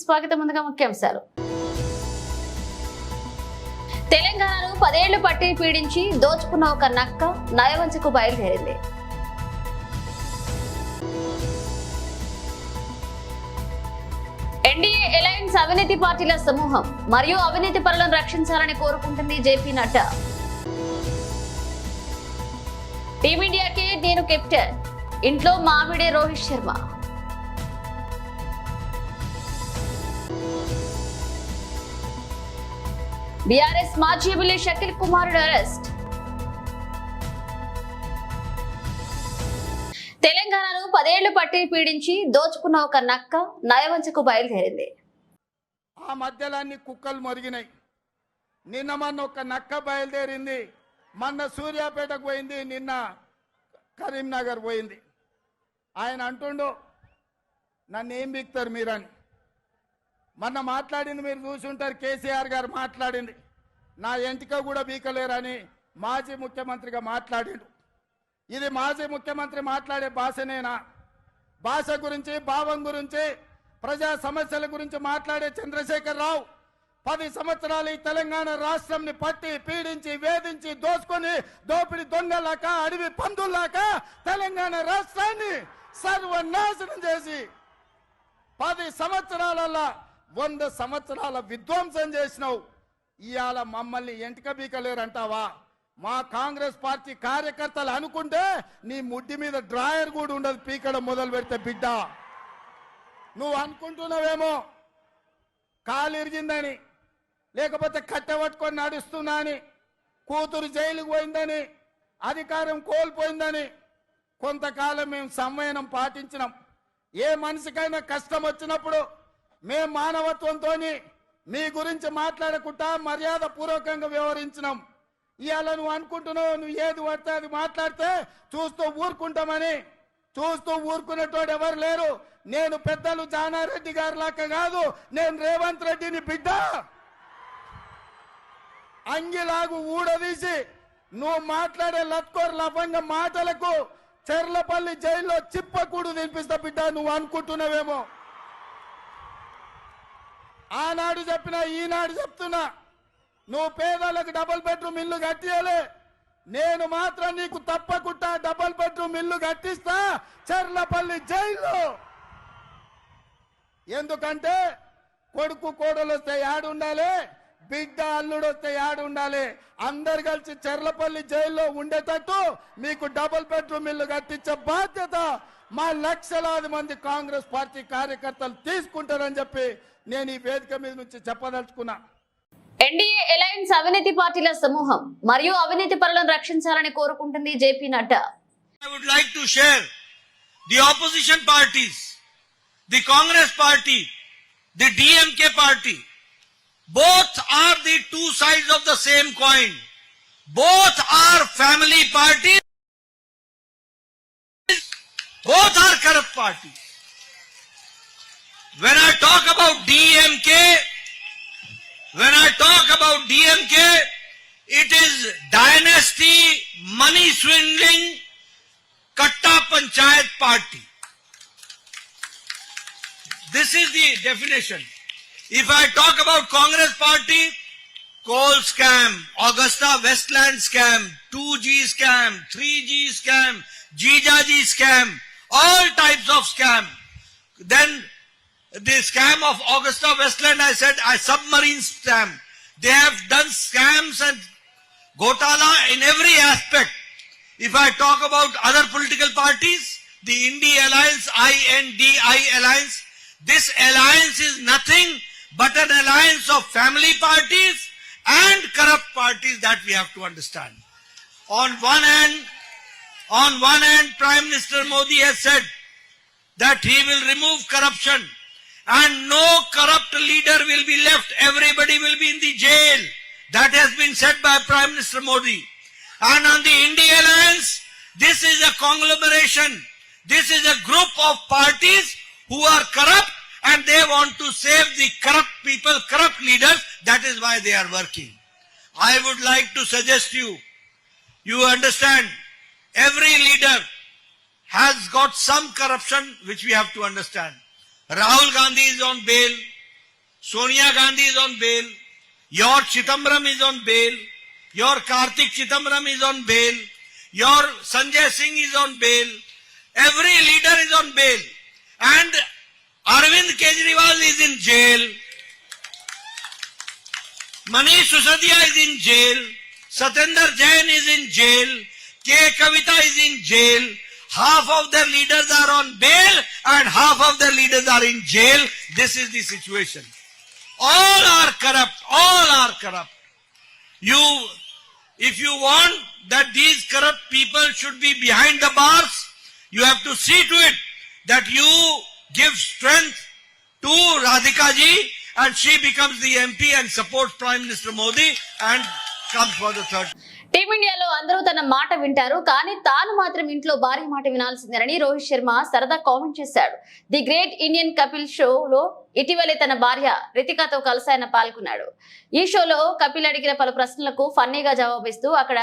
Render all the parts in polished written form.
స్వాగతం. ముందుగా ముఖ్యాంశాలు. తెలంగాణను 10 ఏళ్లు పట్టి పీడించి దోచుకున్న ఒక నక్క నయవంచకు బయలుదేరింది. ఎన్డీఏ అలయన్స్ అవినీతి పార్టీల సమూహం మరియు అవినీతి పరులను రక్షించాలని కోరుకుంటుంది జేపీ నడ్డా. టీమిండియాకి నేను కెప్టెన్, ఇంట్లో మామిడే రోహిత్ శర్మ. బీఆర్ఎస్ మాజీ ఎమ్మెల్యే షకీల్ కుమారుడు అరెస్ట్. తెలంగాణను 10 ఏళ్లు పట్టి పీడించి దోచుకున్న ఒక నక్క నయవంచకు బయలుదేరింది. ఆ మధ్యలన్నీ కుక్కలు మొరిగినాయి. నిన్న మొన్న ఒక నక్క బయలుదేరింది. మొన్న సూర్యాపేటకు పోయింది, నిన్న కరీంనగర్ పోయింది. ఆయన అంటుండు నన్ను ఏం బిక్తారు మీరని. మొన్న మాట్లాడింది మీరు చూసుంటారు, కేసీఆర్ గారు మాట్లాడింది. నా ఎంటిక కూడా బీకలేరని మాజీ ముఖ్యమంత్రిగా మాట్లాడిండు. ఇది మాజీ ముఖ్యమంత్రి మాట్లాడే భాషనేనా? భాష గురించి, భావం గురించి, ప్రజా సమస్యల గురించి మాట్లాడే చంద్రశేఖర్ రావు 10 సంవత్సరాలు ఈ తెలంగాణ రాష్ట్రంని పట్టి పీడించి వేధించి దోసుకొని దోపిడి దొంగలాక అడవి పందుల్లాక తెలంగాణ రాష్ట్రాన్ని సర్వనాశనం చేసి 10 సంవత్సరాలల్లా 100 సంవత్సరాల విధ్వంసం చేసినావు. ఇవాళ మమ్మల్ని ఎంటిక బీకలేరంటావా? మా కాంగ్రెస్ పార్టీ కార్యకర్తలు అనుకుంటే నీ ముడ్డి మీద డ్రాయర్ కూడా ఉండదు పీకడం మొదలు పెడితే. బిడ్డ నువ్వు అనుకుంటున్నావేమో కాలు ఇరిగిందని, లేకపోతే కట్టెపట్టుకొని నడుస్తున్నా అని, కూతురు జైలుకు పోయిందని, అధికారం కోల్పోయిందని. కొంతకాలం మేము సంయమనం పాటించినాం. ఏ మనిషికైనా కష్టం వచ్చినప్పుడు మేము మానవత్వంతో మీ గురించి మాట్లాడకుండా మర్యాద పూర్వకంగా వ్యవహరించినాం. ఇవాళ నువ్వు అనుకుంటున్నావు నువ్వు ఏది పడితే అది మాట్లాడితే చూస్తూ ఊరుకుంటామని. చూస్తూ ఊరుకునేటోడు ఎవరు లేరు. నేను పెద్దలు జానారెడ్డి గారి లాగా కాదు, నేను రేవంత్ రెడ్డిని బిడ్డ. అంగిలాగు ఊడదీసి నువ్వు మాట్లాడే లత్కోర్ లఫంగ మాటలకు చెర్లపల్లి జైల్లో చిప్పకూడు తినిపిస్తా బిడ్డ. నువ్వు అనుకుంటున్నావేమో. ఆనాడు చెప్పినా ఈనాడు చెప్తున్నా, నువ్వు పేదలకు డబుల్ బెడ్రూమ్ ఇల్లు కట్టియలే. నేను మాత్రం నీకు తప్పకుండా డబుల్ బెడ్రూమ్ ఇల్లు కట్టిస్తా చెర్లపల్లి జైల్లో. ఎందుకంటే కొడుకు కోడలు వస్తే యాడు ఉండాలి, బిడ్డ అల్లుడు వస్తే యాడు ఉండాలి. అందరు కలిసి చెర్లపల్లి జైల్లో ఉండేటట్టు మీకు డబుల్ బెడ్రూమ్ ఇల్లు కట్టించే బాధ్యత మా లక్షలాది మంది కాంగ్రెస్ పార్టీ కార్యకర్తలు తీసుకుంటారని చెప్పి నేను ఈ వేదిక మీద నుంచి చెప్పదలుచుకున్నా. ఎన్డీఏ అలయన్స్ అవినీతి పార్టీల సమూహం మరియు అవినీతి పరులను రక్షించాలని కోరుకుంటుంది JP Nadda. I would like to share the opposition parties, the Congress party, the DMK party. Both are the two sides of the same coin. Both are family parties. Both are corrupt parties. When I talk about DMK, it is dynasty, money swindling, Katta Panchayat party. This is the definition. If I talk about Congress party, coal scam, Augusta Westland scam, 2G scam, 3G scam, Jijaji scam, all types of scam. Then the scam of Augusta Westland, I said, a submarine scam. They have done scams and Gotala in every aspect. If I talk about other political parties, the India Alliance, INDI Alliance, this alliance is nothing but an alliance of family parties and corrupt parties that we have to understand. On one hand, Prime Minister Modi has said that he will remove corruption and no corrupt leader will be left. Everybody will be in the jail. That has been said by Prime Minister Modi. And on the India Alliance, this is a conglomeration. This is a group of parties who are corrupt and they want to save the corrupt people, corrupt leaders. That is why they are working. I would like to suggest you understand, every leader has got some corruption which we have to understand. Rahul Gandhi is on bail. Sonia Gandhi is on bail. Your Chidambaram is on bail. Your Karthik Chidambaram is on bail. Your Sanjay Singh is on bail. Every leader is on bail. And Arvind Kejriwal is in jail. Manish Sisodia is in jail. Satyendra Jain is in jail. K. Kavita is in jail. Half of their leaders are on bail and half of their leaders are in jail. This is the situation. All are corrupt. All are corrupt. If you want that these corrupt people should be behind the bars, you have to see to it that you give strength to Radhika ji and she becomes the MP and supports Prime Minister Modi and comes for the third. టీమిండియాలో అందరూ తన మాట వింటారు, కానీ తాను మాత్రం ఇంట్లో భార్య మాట వినాల్సిందేనని రోహిత్ శర్మ సరదా కామెంట్ చేశాడు. ది గ్రేట్ ఇండియన్ కపిల్ షోలో ఇటీవలే తన భార్య రితికాతో కలిసి ఆయన పాల్గొన్నాడు. ఈ షోలో కపిల్ అడిగిన పలు ప్రశ్నలకు ఫన్నీగా జవాబిస్తూ అక్కడ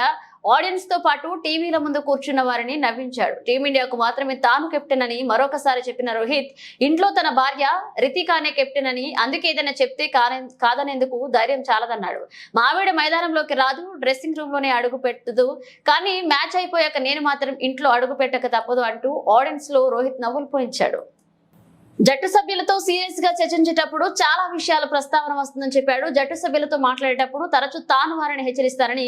ఆడియన్స్ తో పాటు టీవీల ముందు కూర్చున్న వారిని నవ్వించాడు. టీమిండియాకు మాత్రమే తాను కెప్టెన్ అని మరొకసారి చెప్పిన రోహిత్ ఇంట్లో తన భార్య రితికానే కెప్టెన్ అని, అందుకే ఏదైనా చెప్తే కాదనేందుకు ధైర్యం చాలదన్నాడు. మావిడ మైదానంలోకి రాదు, డ్రెస్సింగ్ రూమ్ లోనే అడుగు పెట్టదు, కానీ మ్యాచ్ అయిపోయాక నేను మాత్రం ఇంట్లో అడుగు పెట్టక తప్పదు అంటూ ఆడియన్స్ లో రోహిత్ నవ్వులు పోయించాడు. జట్టు సభ్యులతో సీరియస్ గా చర్చించేటప్పుడు చాలా విషయాల ప్రస్తావన వస్తుందని చెప్పాడు. జట్టు సభ్యులతో మాట్లాడేటప్పుడు తరచూ తాను వారిని హెచ్చరిస్తారని,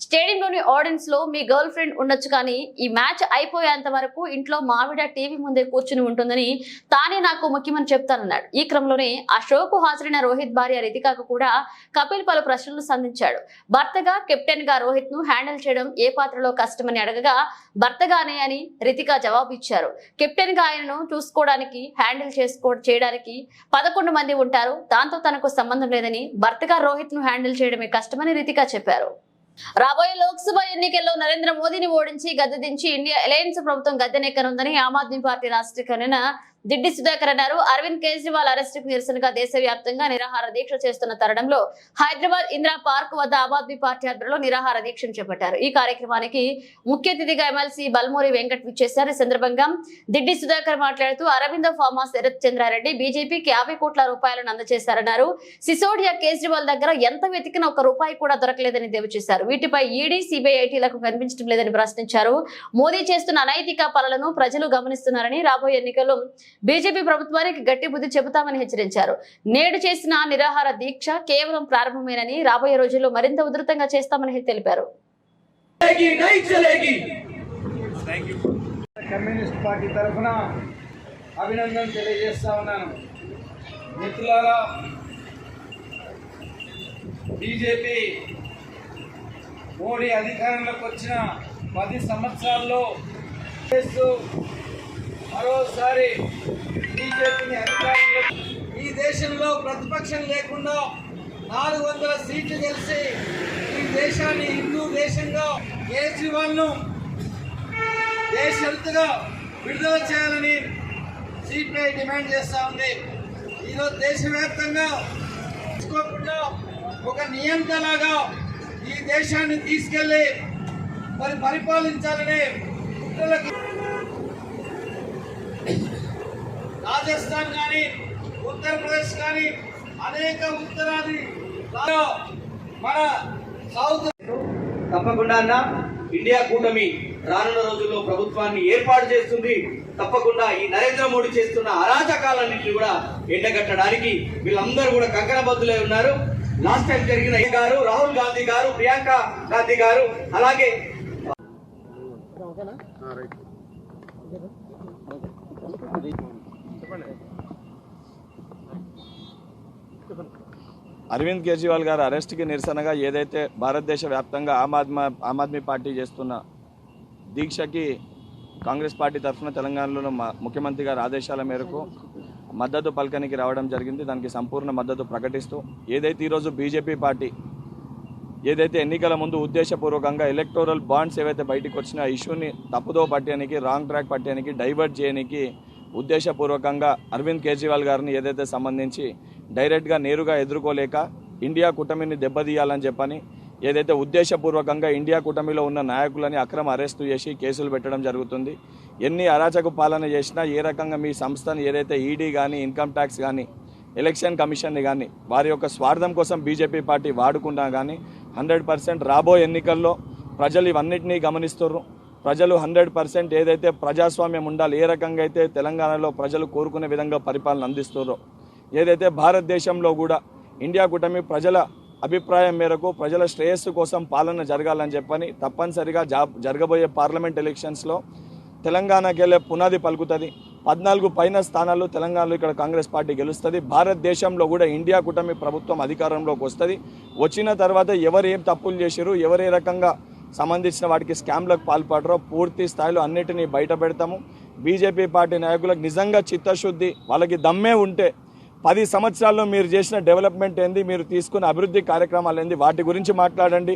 స్టేడియంలోని ఆడియన్స్ లో మీ గర్ల్ ఫ్రెండ్ ఉండొచ్చు, కానీ ఈ మ్యాచ్ అయిపోయేంత వరకు ఇంట్లో మావిడ టీవీ ముందే కూర్చుని ఉంటుందని, తానే నాకు ముఖ్యమని చెప్తానన్నాడు. ఈ క్రమంలోనే ఆ షోకు హాజరైన రోహిత్ భార్య రితికాకు కూడా కపిల్ పలు ప్రశ్నలు సంధించాడు. భర్తగా కెప్టెన్ గా రోహిత్ ను హ్యాండిల్ చేయడం ఏ పాత్రలో కష్టమని అడగగా భర్తగానే అని రితికా జవాబు ఇచ్చారు. కెప్టెన్ గా ఆయనను చూసుకోవడానికి హ్యాండిల్ చేయడానికి 11 మంది ఉంటారు, దాంతో తనకు సంబంధం లేదని, భర్తగా రోహిత్ ను హ్యాండిల్ చేయడమే కష్టమని రితికా చెప్పారు. రాబోయే లోక్సభ ఎన్నికల్లో నరేంద్ర మోదీని ఓడించి గద్దె దించి ఇండియా అలయన్స్ ప్రభుత్వం గద్దెనెక్కనుందని ఆమ్ ఆద్మీ పార్టీ రాష్ట్ర కన్వీనర్ దిడ్డి సుధాకర్ అన్నారు. అరవింద్ కేజ్రీవాల్ అరెస్టుకు నిరసనగా దేశవ్యాప్తంగా నిరాహార దీక్ష చేస్తున్న తరుణంలో హైదరాబాద్ ఇందిరా పార్క్ వద్ద ఆమ్ ఆద్మీ పార్టీ ఆధ్వర్యంలో నిరాహార దీక్షను చేపట్టారు. ఈ కార్యక్రమానికి ముఖ్య అతిథిగా ఎమ్మెల్సీ బల్మూరి వెంకట్ విచ్చేశారు. ఈ సందర్భంగా దిడ్డి సుధాకర్ మాట్లాడుతూ అరవింద ఫార్మా శరత్ చంద్రారెడ్డి బీజేపీకి 50 కోట్ల రూపాయలను అందజేశారన్నారు. సిసోడియా కేజ్రీవాల్ దగ్గర ఎంత వెతికినా 1 రూపాయి కూడా దొరకలేదని దేవి చేశారు. వీటిపై ఈడీ సిబిఐటీలకు కనిపించడం లేదని ప్రశ్నించారు. మోదీ చేస్తున్న అనైతిక పాలనను ప్రజలు గమనిస్తున్నారని, రాబోయే ఎన్నికల్లో బీజేపీ ప్రభుత్వానికి గట్టి బుద్ధి చెబుతామని హెచ్చరించారు. నేడు చేసిన నిరాహార దీక్ష కేవలం ప్రారంభమేనని, రాబోయే రోజుల్లో మరింత ఉధృతంగా చేస్తామని తెలిపారు. కమ్యూనిస్ట్ పార్టీ తరఫున అభినందన తెలియజేస్తా ఉన్నాను. మిత్రులారా, బీజేపీ మోడీ అధికారంలోకి వచ్చిన 10 సంవత్సరాల్లో మరోసారి బీజేపీని అధికారంలో ఈ దేశంలో ప్రతిపక్షం లేకుండా 400 సీట్లు గెలిచి ఈ దేశాన్ని హిందూ దేశంగా కేజ్రీవాల్ను దేశవ్యాప్తంగా విడుదల చేయాలని సిపిఐ డిమాండ్ చేస్తూ ఉంది. ఈరోజు దేశవ్యాప్తంగా తీసుకోకుండా ఒక నియంత్రణగా ఈ దేశాన్ని తీసుకెళ్లి పరిపాలించాలనే కుట్రలకి రాజస్థాన్ కానీ ఉత్తరప్రదేశ్ కానీ అనేక ఉత్తరాది మన సౌత్ తప్పకుండా అన్న ఇండియా కూటమి రానున్న రోజుల్లో ప్రభుత్వాన్ని ఏర్పాటు చేస్తుంది. తప్పకుండా ఈ నరేంద్ర మోడీ చేస్తున్న అరాచకాలన్నింటినీ కూడా ఎండగట్టడానికి వీళ్ళందరూ కూడా కంకణబద్దులై ఉన్నారు. లాస్ట్ టైం జరిగిన గారు, రాహుల్ గాంధీ గారు, ప్రియాంక గాంధీ గారు, అలాగే అరవింద్ కేజ్రీవాల్ గారు అరెస్ట్కి నిరసనగా ఏదైతే భారతదేశ వ్యాప్తంగా ఆమ్ ఆద్మీ పార్టీ చేస్తున్న దీక్షకి కాంగ్రెస్ పార్టీ తరఫున తెలంగాణలో ముఖ్యమంత్రి గారి ఆదేశాల మేరకు మద్దతు పలకనికి రావడం జరిగింది. దానికి సంపూర్ణ మద్దతు ప్రకటిస్తూ ఏదైతే ఈరోజు బీజేపీ పార్టీ ఏదైతే ఎన్నికల ముందు ఉద్దేశపూర్వకంగా ఎలక్టోరల్ బాండ్స్ ఏవైతే బయటకు వచ్చినా ఇష్యూని తప్పుదో పట్టడానికి, రాంగ్ ట్రాక్ పట్టడానికి, డైవర్ట్ చేయడానికి ఉద్దేశపూర్వకంగా అరవింద్ కేజ్రీవాల్ గారిని ఏదైతే సంబంధించి డైరెక్ట్గా నేరుగా ఎదుర్కోలేక ఇండియా కూటమిని దెబ్బతీయాలని చెప్పని ఏదైతే ఉద్దేశపూర్వకంగా ఇండియా కూటమిలో ఉన్న నాయకులని అక్రమ అరెస్టు చేసి కేసులు పెట్టడం జరుగుతుంది. ఎన్ని అరాచక పాలన చేసినా, ఏ రకంగా మీ సంస్థను ఏదైతే ఈడీ కానీ, ఇన్కమ్ ట్యాక్స్ కానీ ఎలక్షన్ కమిషన్ని కానీ వారి యొక్క స్వార్థం కోసం బీజేపీ పార్టీ వాడుకున్నా కానీ 100% రాబోయే ఎన్నికల్లో ప్రజలు ఇవన్నిటినీ గమనిస్తున్నారు. ప్రజలు 100% ఏదైతే ప్రజాస్వామ్యం ఉండాలి, ఏ రకంగా అయితే తెలంగాణలో ప్రజలు కోరుకునే విధంగా పరిపాలన అందిస్తున్నారో, ఏదైతే భారతదేశంలో కూడా ఇండియా కూటమి ప్రజల అభిప్రాయం మేరకు ప్రజల శ్రేయస్సు కోసం పాలన జరగాలని చెప్పని తప్పనిసరిగా జరగబోయే పార్లమెంట్ ఎలక్షన్స్లో తెలంగాణకి వెళ్ళే పునాది పలుకుతుంది. 14 పైన స్థానాలు తెలంగాణలో ఇక్కడ కాంగ్రెస్ పార్టీ గెలుస్తుంది. భారతదేశంలో కూడా ఇండియా కూటమి ప్రభుత్వం అధికారంలోకి వస్తుంది. వచ్చిన తర్వాత ఎవరు ఏం తప్పులు చేశారు, ఎవరు ఏ రకంగా సంబంధించిన వాటికి స్కామ్లకు పాల్పడరో పూర్తి స్థాయిలో అన్నిటినీ బయట పెడతాము. బీజేపీ పార్టీ నాయకులకు నిజంగా చిత్తశుద్ధి, వాళ్ళకి దమ్మే ఉంటే 10 సంవత్సరాల్లో మీరు చేసిన డెవలప్మెంట్ ఏంది, మీరు తీసుకున్న అభివృద్ధి కార్యక్రమాలు ఏంది, వాటి గురించి మాట్లాడండి.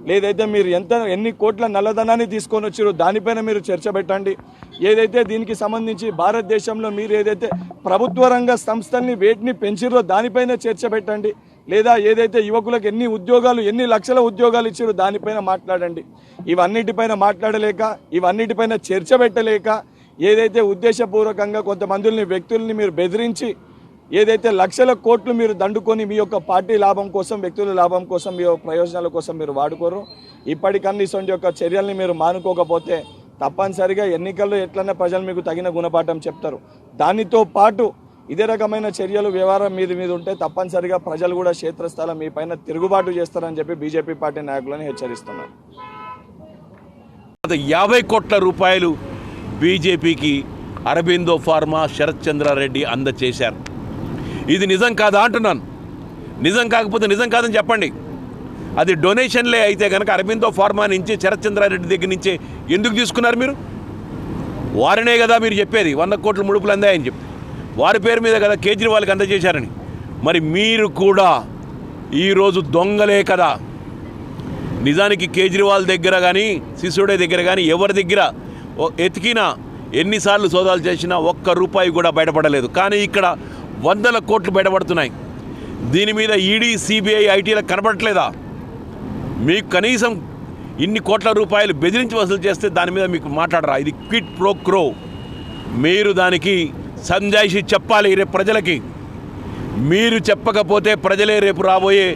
లేదైతే మీరు ఎన్ని కోట్ల నల్లధనాన్ని తీసుకొని వచ్చారో దానిపైన మీరు చర్చ పెట్టండి. ఏదైతే దీనికి సంబంధించి భారతదేశంలో మీరు ఏదైతే ప్రభుత్వ రంగ సంస్థల్ని వేటిని పెంచిరో దానిపైన చర్చ పెట్టండి. లేదా ఏదైతే యువకులకు ఎన్ని లక్షల ఉద్యోగాలు ఇచ్చారో దానిపైన మాట్లాడండి. ఇవన్నిటిపైన మాట్లాడలేక, ఇవన్నిటిపైన చర్చ పెట్టలేక, ఏదైతే ఉద్దేశపూర్వకంగా కొంతమందిని వ్యక్తుల్ని మీరు బెదిరించి ఏదైతే లక్షల కోట్లు మీరు దండుకొని మీ యొక్క పార్టీ లాభం కోసం, వ్యక్తుల లాభం కోసం, మీ ప్రయోజనాల కోసం మీరు వాడుకోరు. ఇప్పటికన్నా ఇటువంటి యొక్క చర్యల్ని మీరు మానుకోకపోతే తప్పనిసరిగా ఎన్నికల్లో ఎట్లన్నా ప్రజలు మీకు తగిన గుణపాఠం చెప్తారు. దానితో పాటు ఇదే రకమైన చర్యలు వ్యవహారం మీద ఉంటే తప్పనిసరిగా ప్రజలు కూడా క్షేత్రస్థాయిలో మీ పైన తిరుగుబాటు చేస్తారని చెప్పి బీజేపీ పార్టీ నాయకులను హెచ్చరిస్తున్నారు. 50 కోట్ల రూపాయలు బీజేపీకి అరబిందో ఫార్మా శరత్ చంద్రారెడ్డి అందచేశారు. ఇది నిజం కాదా అంటున్నాను. నిజం కాకపోతే నిజం కాదని చెప్పండి. అది డొనేషన్లే అయితే కనుక అరబిందో ఫార్మా నుంచి శరత్ చంద్రారెడ్డి దగ్గర నుంచి ఎందుకు తీసుకున్నారు మీరు? వారినే కదా మీరు చెప్పేది 100 కోట్ల ముడుపులు అందాయని చెప్పి, వారి పేరు మీద కదా కేజ్రీవాల్కి అందజేశారని. మరి మీరు కూడా ఈరోజు దొంగలే కదా. నిజానికి కేజ్రీవాల్ దగ్గర కానీ సిసోడే దగ్గర కానీ ఎవరి దగ్గర ఎతికినా ఎన్నిసార్లు సోదాలు చేసినా ₹1 కూడా బయటపడలేదు. కానీ ఇక్కడ 100 కోట్లు బయటపడుతున్నాయి. దీని మీద ఈడీ, సిబిఐ, ఐటీలకు కనబడట్లేదా? మీకు కనీసం ఇన్ని కోట్ల రూపాయలు బెదిరించి వసూలు చేస్తే దాని మీద మీకు మాట్లాడరా? ఇది క్విట్ ప్రో క్రో. మీరు దానికి సంజాయిషి చెప్పాలి రేపు ప్రజలకి. మీరు చెప్పకపోతే ప్రజలే రేపు రాబోయే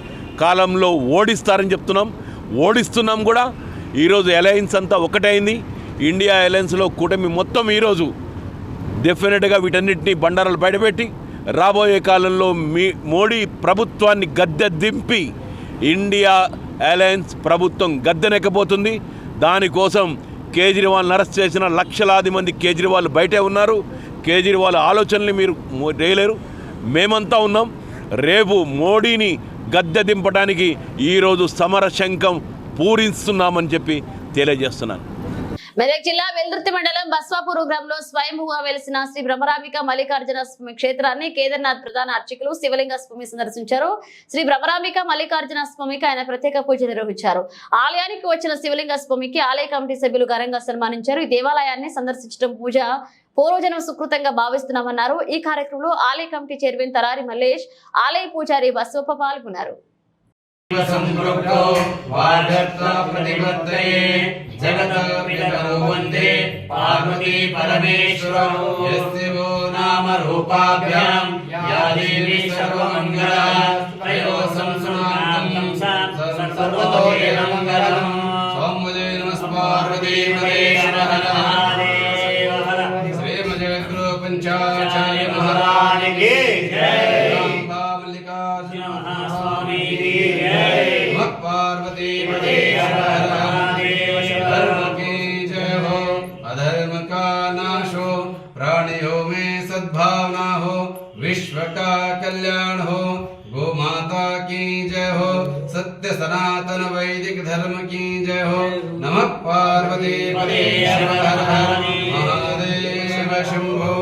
కాలంలో ఓడిస్తారని చెప్తున్నాం. ఓడిస్తున్నాం కూడా. ఈరోజు అలయన్స్ అంతా ఒకటైంది. ఇండియా అలయన్స్లో కూటమి మొత్తం ఈరోజు డెఫినెట్గా వీటన్నిటిని బండారాలు బయటపెట్టి రాబోయే కాలంలో మోడీ ప్రభుత్వాన్ని గద్దె దింపి ఇండియా అలయన్స్ ప్రభుత్వం గద్దెనెక్కబోతుంది. దానికోసం కేజ్రీవాల్ని అరెస్ట్ చేసిన లక్షలాది మంది కేజ్రీవాల్ బయటే ఉన్నారు. కేజ్రీవాల్ ఆలోచనలు మీరు చేయలేరు. మేమంతా ఉన్నాం. రేపు మోడీని గద్దె దింపడానికి ఈరోజు సమర శంఖం పూరిస్తున్నామని చెప్పి తెలియజేస్తున్నాను. మెదక్ జిల్లా వెల్దుర్తి మండలం బస్వాపూర్ గ్రామంలో స్వయంభూగా వెలిసిన శ్రీ బ్రహ్మరాంబిక మల్లికార్జున స్వామి క్షేత్రాన్ని కేదార్నాథ్ ప్రధాన అర్చకులు శివలింగ స్వామి సందర్శించారు. శ్రీ బ్రహ్మరాంబిక మల్లికార్జున స్వామికి ఆయన ప్రత్యేక పూజ నిర్వహించారు. ఆలయానికి వచ్చిన శివలింగ స్వామికి ఆలయ కమిటీ సభ్యులు ఘనంగా సన్మానించారు. ఈ దేవాలయాన్ని సందర్శించడం పూజ పూర్వజనం సుకృతంగా భావిస్తున్నామన్నారు. ఈ కార్యక్రమంలో ఆలయ కమిటీ చైర్మన్ తరారి మల్లేష్, ఆలయ పూజారి బస్వప్ప పాల్గొన్నారు. సంపృక్తో వాగత్వ ప్రతిపత్తయే జగతపితరో వందే పార్వతీ పరమేశ్వరో యస్యో నామ రూపాభ్యాం యా దేవీ సర్వమంగళా త్రయో సంసనాంతం సర్వతో మంగళం సోమజయ నమస్పార్వతీ పరమేశ్వర శ్రీమజగద్గురు పంచాచార్య మహారాజ్ కి జై. पार्वती धर्म की जय हो, अधर्म का नाश हो, प्राणियों में सद्भावना हो, विश्व का कल्याण हो, गो माता की जय हो, सत्य सनातन वैदिक धर्म की जय हो. नमः पार्वती महादेव शंभो.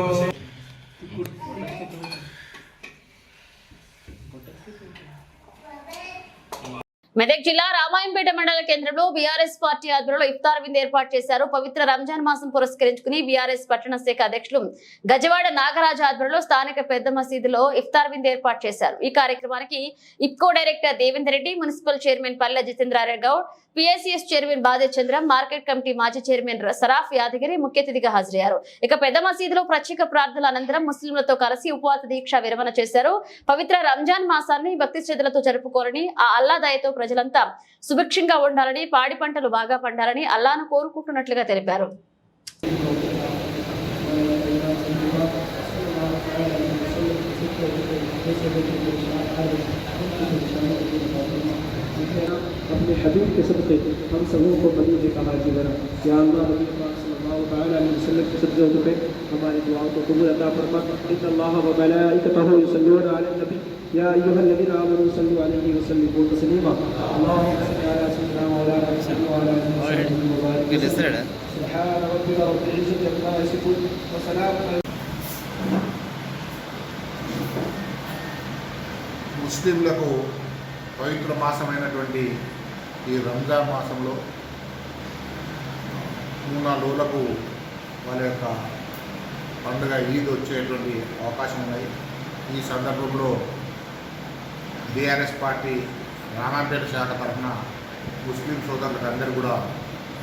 మెదక్ జిల్లా రామాయంపేట మండల కేంద్రంలో బీఆర్ఎస్ పార్టీ ఆధ్వర్యంలో ఇఫ్తార్ విందు ఏర్పాటు చేశారు. పవిత్ర రంజాన్ మాసం పురస్కరించుకుని బీఆర్ఎస్ పట్టణ శాఖ అధ్యక్షులు గజవాడ నాగరాజు ఆధ్వర్యంలో స్థానిక పెద్ద మసీదులో ఇఫ్తార్ విందు ఏర్పాటు చేశారు. ఈ కార్యక్రమానికి IFFCO director Devender Reddy, municipal chairman Palle Jitendra Reddy Goud, PSCS chairman Bade Chandra, market committee మాజీ చైర్మన్ సరాఫ్ యాదగిరి ముఖ్య అతిథిగా హాజరయ్యారు. ఇక పెద్ద మసీదులో ప్రత్యేక ప్రార్థనల అనంతరం ముస్లింలతో కలిసి ఉపవాస దీక్ష విరమణ చేశారు. పవిత్ర రంజాన్ మాసాన్ని భక్తి శ్రద్ధలతో జరుపుకోవాలని, ఆ అల్లా దయతో ప్రజలంతా సుభిక్షంగా ఉండాలని, పాడి పంటలు బాగా పండాలని అల్లాను కోరుకుంటున్నట్లుగా తెలిపారు. अपने हबीब के सदक़े हम सबों को मदीह कहा जीवन या अल्लाह नबी पाक सल्लल्लाहु तआला अलैहि वसल्लम के सदक़े पे हमारी दुआओं को कबूल अता फरमा। इन्नल्लाह व मलाइकतहु युसल्लूना अलन नबी या अय्युहल्लज़ीना आमनू सल्लू अलैहि व सल्लिमू तस्लीमा। अल्लाहुम्मा सल्लि अला सय्यिदिना मौलाना मुहम्मद व अला आलिहि व सल्लम। सुब्हान रब्बिका रब्बिल इज़्ज़ति अम्मा यसिफून व सलामुन ముస్లింలకు పవిత్ర మాసమైనటువంటి ఈ రంజాన్ మాసంలో 3-4 రోజులకు వాళ్ళ యొక్క పండుగ ఈద్ వచ్చేటువంటి అవకాశం ఉన్నాయి. ఈ సందర్భంలో బీఆర్ఎస్ పార్టీ రామాంపేట శాఖ తరఫున ముస్లిం సోదరులకు అందరూ కూడా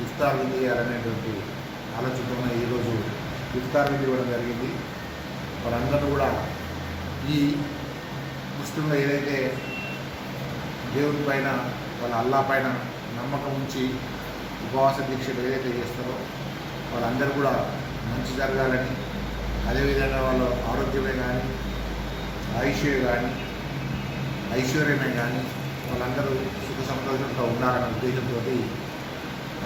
ఇఫ్తార్ విందు చేయాలనేటువంటి ఆలోచనతో ఈరోజు ఇఫ్తార్ విందు ఇవ్వడం జరిగింది. వారందరూ కూడా ఈ ముస్లింలు ఏదైతే దేవుని పైన వాళ్ళ అల్లా పైన నమ్మకం ఉంచి ఉపవాస దీక్షలు ఏదైతే చేస్తారో వాళ్ళందరూ కూడా మంచి జరగాలని, అదేవిధంగా వాళ్ళ ఆరోగ్యమే కానీ ఐశ్వర్యమే కానీ వాళ్ళందరూ సుఖ సంతోషంతో ఉండాలనే ఉద్దేశంతో,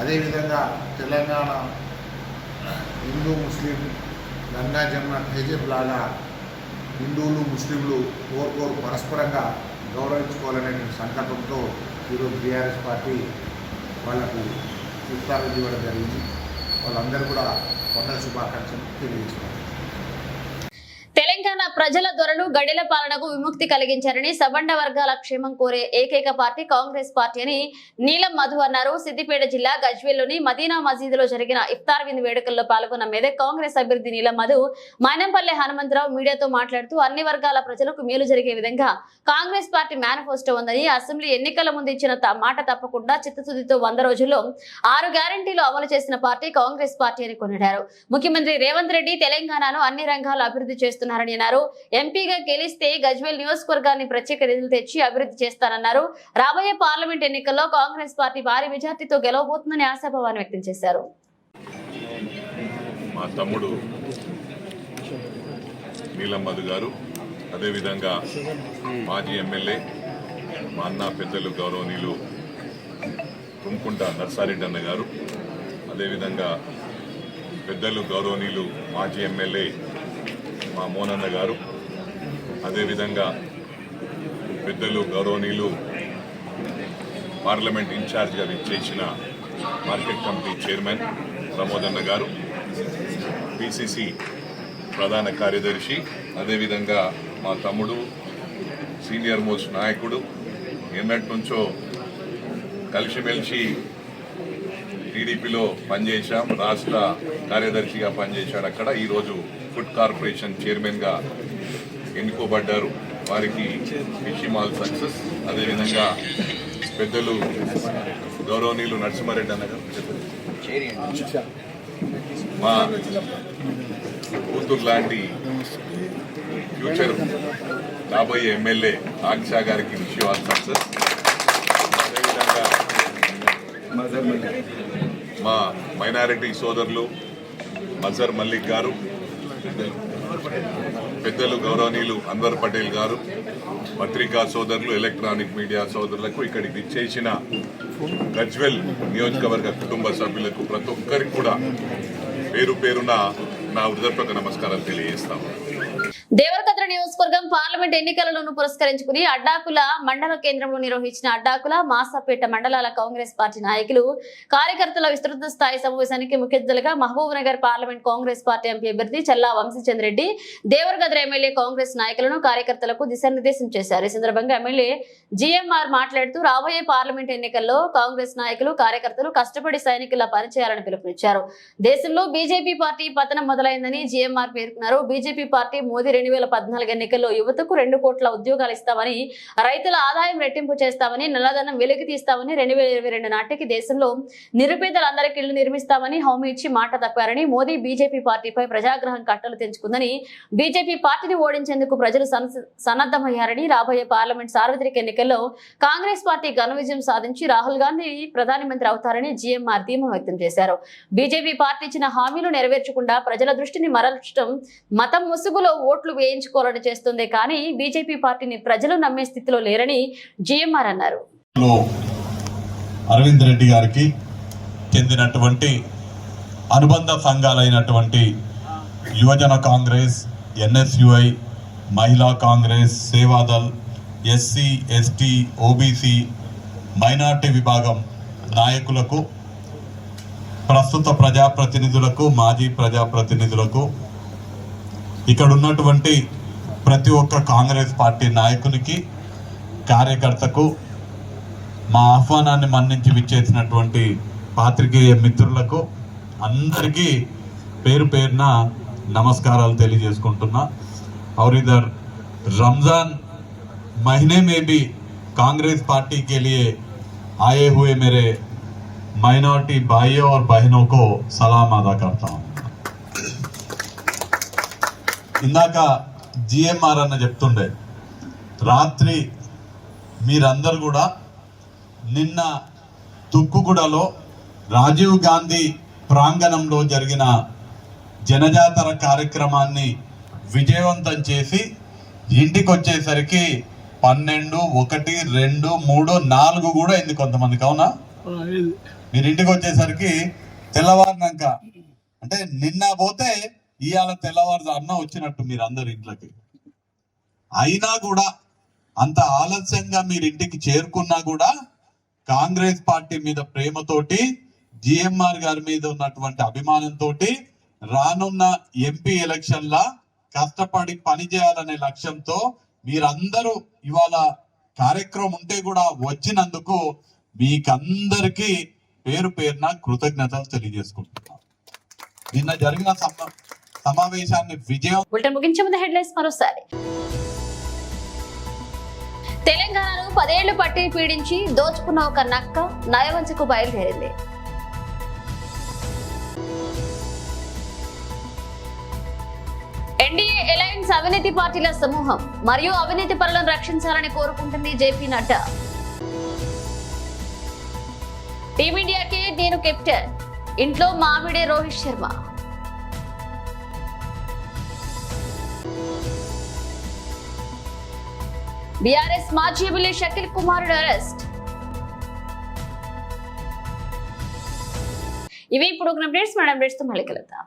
అదేవిధంగా తెలంగాణ హిందూ ముస్లిం గంగా జమున తహజీబ్ లాగా హిందువులు ముస్లింలు కోరుకోరు పరస్పరంగా గౌరవించుకోవాలనే సంకల్పంతో ఈరోజు బీఆర్ఎస్ పార్టీ వాళ్లకు ఇఫ్తార్ ఇవ్వడం జరిగింది. వాళ్ళందరూ కూడా పండుగ శుభాకాంక్షలు తెలియజేస్తున్నారు. తెలంగాణ ప్రజల దొరలు గడిల పాలనకు విముక్తి కలిగించారని, సబండ వర్గాల క్షేమం కోరే ఏకైక పార్టీ కాంగ్రెస్ పార్టీ అని నీలం మధు అన్నారు. సిద్దిపేట జిల్లా గజ్వేల్లోని మదీనా మసీదులో జరిగిన ఇఫ్తార్ విందు వేడుకల్లో పాల్గొన్న మెదక్ కాంగ్రెస్ అభ్యర్థి నీలం మధు మైనంపల్లె హనుమంతరావు మీడియాతో మాట్లాడుతూ అన్ని వర్గాల ప్రజలకు మేలు జరిగే విధంగా కాంగ్రెస్ పార్టీ మేనిఫెస్టో ఉందని, అసెంబ్లీ ఎన్నికల ముందు ఇచ్చిన మాట తప్పకుండా చిత్తశుద్ధితో 100 రోజుల్లో 6 గ్యారంటీలు అమలు చేసిన పార్టీ కాంగ్రెస్ పార్టీ అని కొనియాడారు. ముఖ్యమంత్రి రేవంత్ రెడ్డి తెలంగాణను అన్ని రంగాల్లో అభివృద్ధి చేస్తున్నారని అన్నారు. ఎంపీగా గెలిస్తే గజ్వేల్ నియోజకవర్గాన్ని ప్రత్యేక నిధులు తెచ్చి అభివృద్ధి చేస్తానన్నారు. రాబోయే పార్లమెంట్ ఎన్నికల్లో కాంగ్రెస్ పార్టీ భారీ మెజార్టీతో గెలవబోతుందని ఆశాభావాన్ని వ్యక్తం చేశారు. మా తమ్ముడు నీలం మధు గారు, అదేవిధంగా మాజీ ఎమ్మెల్యే మా అన్న పెద్దలు గౌరవనీయులు తుమ్కుంట నర్సారెడ్డి అన్న గారు, అదేవిధంగా పెద్దలు గౌరవనీయులు మాజీ ఎమ్మెల్యే మా మోనన్న గారు, అదేవిధంగా పెద్దలు గౌరవనీయులు పార్లమెంట్ ఇన్ఛార్జ్గా విచ్చేసిన మార్కెట్ కమిటీ చైర్మన్ ప్రమోదన్న గారు, పిసిసి ప్రధాన కార్యదర్శి, అదేవిధంగా మా తమ్ముడు సీనియర్ మోస్ట్ నాయకుడు, ఎన్నటి నుంచో కలిసిమెలిసి టీడీపీలో పనిచేశాం, రాష్ట్ర కార్యదర్శిగా పనిచేశాడు. అక్కడ ఈరోజు ఫుడ్ కార్పొరేషన్ చైర్మన్గా ఎన్నుకోబడ్డారు. వారికి విషింగ్ ఆల్ సక్సెస్. అదేవిధంగా పెద్దలు గౌరవనీయులు నరసింహారెడ్డి అన్న గారు, మా కూతురు లాంటి ఫ్యూచర్ రాబోయే ఎమ్మెల్యే ఆక్షా గారికి విషింగ్ ఆల్ సక్సెస్. అదేవిధంగా మా మైనారిటీ సోదరులు మజర్ మల్లిక్ గారు, పెద్దలు గౌరవనీయులు అన్వర్ పటేల్ గారు, పత్రికా సోదరులు, ఎలక్ట్రానిక్ మీడియా సోదరులకు, ఇక్కడికి విచ్చేసిన గజ్వెల్ నియోజకవర్గ కుటుంబ సభ్యులకు ప్రతి ఒక్కరికి కూడా పేరు పేరున నా హృదయపూర్వక నమస్కారాలు తెలియజేస్తాము. దేవరకద్ర నియోజకవర్గం పార్లమెంట్ ఎన్నికలను పురస్కరించుకుని అడ్డాకుల మండల కేంద్రంలో నిర్వహించిన అడ్డాకుల మాసాపేట మండలాల కాంగ్రెస్ పార్టీ నాయకులు కార్యకర్తల విస్తృత స్థాయి సమావేశానికి ముఖ్య అతిథులుగా Mahabubnagar parliament Congress party MP అభ్యర్థి చల్లా వంశీచంద్ర రెడ్డి దేవరకద్ర ఎమ్మెల్యే కాంగ్రెస్ నాయకులను కార్యకర్తలకు దిశానిర్దేశం చేశారు. ఈ సందర్భంగా ఎమ్మెల్యే జిఎంఆర్ మాట్లాడుతూ రాబోయే పార్లమెంట్ ఎన్నికల్లో కాంగ్రెస్ నాయకులు కార్యకర్తలు కష్టపడి సైనికుల పనిచేయాలని పిలుపునిచ్చారు. దేశంలో బీజేపీ పార్టీ పతనం మొదలైందని జిఎంఆర్ పేర్కొన్నారు. బీజేపీ పార్టీ మోదీ 2014 ఎన్నికల్లో యువతకు 2 కోట్ల ఉద్యోగాలు ఇస్తామని, రైతుల ఆదాయం రెట్టింపు చేస్తామని, నల్లధనం వెలికి తీస్తామని, 2022 నాటికి దేశంలో నిరుపేదలందరికీ ఇళ్లు నిర్మిస్తామని హామీ ఇచ్చి మాట తప్పారని, మోదీ బీజేపీ పార్టీపై ప్రజాగ్రహం కట్టలు తెంచుకుందని, బీజేపీ పార్టీని ఓడించేందుకు ప్రజలు సన్నద్ధమయ్యారని, రాబోయే పార్లమెంట్ సార్వత్రిక ఎన్నికల్లో కాంగ్రెస్ పార్టీ ఘన విజయం సాధించి రాహుల్ గాంధీ ప్రధానమంత్రి అవుతారని జిఎంఆర్ ధీమా వ్యక్తం చేశారు. బీజేపీ పార్టీ ఇచ్చిన హామీలు నెరవేర్చకుండా ప్రజల దృష్టిని మరల్చడం, మతం ముసుగులో ఓట్లు వేయించుకోవాలని చేస్తుంది కానీ బీజేపీ పార్టీని ప్రజలు నమ్మే స్థితిలో లేరని జిఎంఆర్ అన్నారు. అరవింద్ రెడ్డి గారికి చెందినటువంటి అనుబంధ సంఘాలైనటువంటి యువజన కాంగ్రెస్, ఎన్ఎస్యుఐ, మహిళా Congress, Seva Dal, SC, ST, OBC, minority విభాగం నాయకులకు, ప్రస్తుత ప్రజాప్రతినిధులకు, మాజీ ప్రజాప్రతినిధులకు, ఇక్కడ ఉన్నటువంటి ప్రతి ఒక్క కాంగ్రెస్ పార్టీ నాయకునికి, కార్యకర్తకు, మా ఆహ్వానాన్ని మన్నించి విచ్చేసినటువంటి పాత్రికేయ మిత్రులకు అందరికీ పేరు పేరున నమస్కారాలు తెలియజేసుకుంటున్నా. और इधर रमजान महीने में भी कांग्रेस पार्टी के लिए आए हुए मेरे माइनॉरिटी भाइयों और बहनों को सलाम अदा करता हूँ. ఇందాక జిఎంఆర్ అన్న చెప్తుండే, రాత్రి మీరందరూ కూడా నిన్న తుక్కుగూడలో రాజీవ్ గాంధీ ప్రాంగణంలో జరిగిన జనజాతర కార్యక్రమాన్ని విజయవంతం చేసి ఇంటికి వచ్చేసరికి 12, 1, 2, 3, 4 కూడా అయింది కొంతమందికి. అవునా? మీరు ఇంటికి వచ్చేసరికి తెల్లవారినాక, అంటే నిన్న పోతే ఇవాళ తెల్లవారు అన్న వచ్చినట్టు మీరు అందరు ఇంట్లోకి. అయినా కూడా అంత ఆలస్యంగా మీరు ఇంటికి చేరుకున్నా కూడా కాంగ్రెస్ పార్టీ మీద ప్రేమతోటి, జిఎంఆర్ గారి మీద ఉన్నటువంటి అభిమానంతో రానున్న ఎంపీ ఎలక్షన్ల కష్టపడి పనిచేయాలనే లక్ష్యంతో మీరందరూ ఇవాళ కార్యక్రమం ఉంటే కూడా వచ్చినందుకు మీకందరికీ పేరు పేరున కృతజ్ఞతలు తెలియజేసుకుంటున్నాను. నిన్న జరిగిన సమావేశాన్ని విజయం. ముగించే ముందు హెడ్లైన్స్ మరోసారి. తెలంగాణను 10 ఏళ్లు పట్టి పీడించి దోచుకున్న ఒక నక్క నయవంచకు బయలుదేరింది. ఎన్డీఏ అలయన్స్ అవినీతి పార్టీల సమూహం మరియు అవినీతి పరులను రక్షించాలని కోరుకుంటుంది జేపీ నడ్డా. టీమిండియాకి నేను కెప్టెన్, ఇంట్లో మామిడే రోహిత్ శర్మ. బీఆర్ఎస్ మాజీ ఎమ్మెల్యే షకీల్ కుమారుడు అరెస్ట్. ఇవి ఇప్పుడు అప్డేట్స్. మేడం అప్డేట్స్ తో మళ్ళీ కలుద్దాం.